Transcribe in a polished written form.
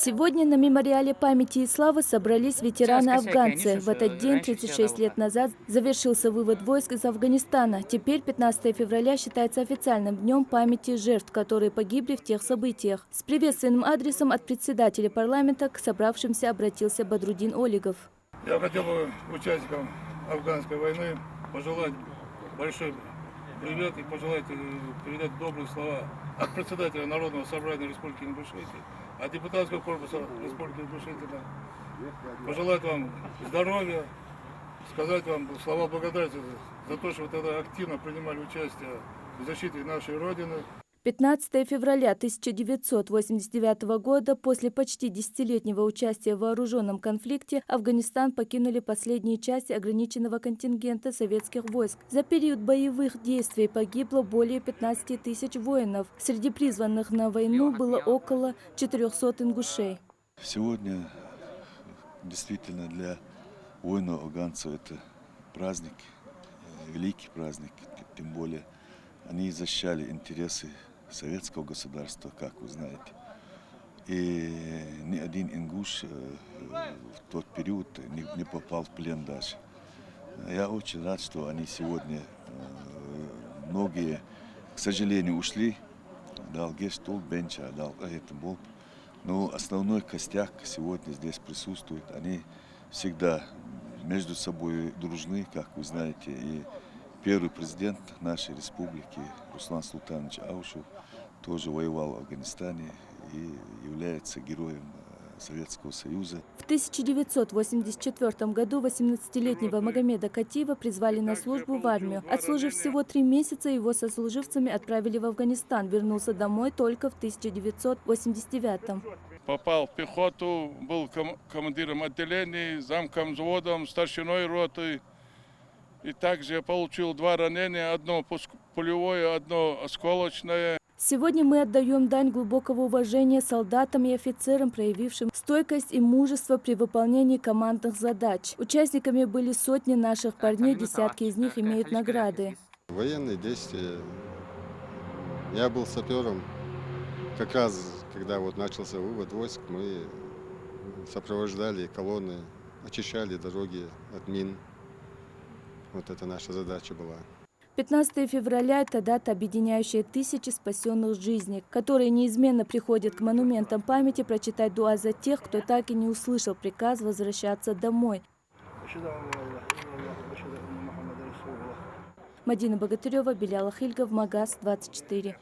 Сегодня на мемориале памяти и славы собрались ветераны-афганцы. В этот день, 36 лет назад, завершился вывод войск из Афганистана. Теперь 15 февраля считается официальным днем памяти жертв, которые погибли в тех событиях. С приветственным адресом от председателя парламента к собравшимся обратился Бадрудин Олигов. Я хотел бы участникам афганской войны пожелать большой привет и передать добрые слова от председателя Народного собрания Республики Ингушетия, от депутатского корпуса Республики Ингушетия. Пожелать вам здоровья, сказать вам слова благодарности за то, что вы тогда активно принимали участие в защите нашей Родины. 15 февраля 1989 года, после почти десятилетнего участия в вооруженном конфликте, Афганистан покинули последние части ограниченного контингента советских войск. За период боевых действий погибло более 15 тысяч воинов. Среди призванных на войну было около 400 ингушей. Сегодня действительно для воинов-афганцев это праздник, великий праздник, тем более они защищали интересы советского государства, как вы знаете. И ни один ингуш в тот период не попал в плен даже. Я очень рад, что они сегодня, многие, к сожалению, ушли. Дал Гештул, Бенча, дал Болт. Но основной костяк сегодня здесь присутствует. Они всегда между собой дружны, как вы знаете. И первый президент нашей республики Руслан Султанович Аушев тоже воевал в Афганистане и является героем Советского Союза. В 1984 году 18-летнего Магомеда Катиева призвали на службу в армию. Отслужив всего 3 месяца, его со служивцами отправили в Афганистан. Вернулся домой только в 1989. Попал в пехоту, был командиром отделений, замком взводом, старшиной роты. И также я получил 2 ранения, одно пулевое, одно осколочное. Сегодня мы отдаем дань глубокого уважения солдатам и офицерам, проявившим стойкость и мужество при выполнении командных задач. Участниками были сотни наших парней, десятки из них имеют награды. Военные действия. Я был сапером. Как раз, когда начался вывод войск, мы сопровождали колонны, очищали дороги от мин. Вот это наша задача была. 15 февраля – это дата, объединяющая тысячи спасенных жизней, которые неизменно приходят к монументам памяти прочитать дуа за тех, кто так и не услышал приказ возвращаться домой. Мадина Богатырева, Белял Ахильгов, Магаз 24.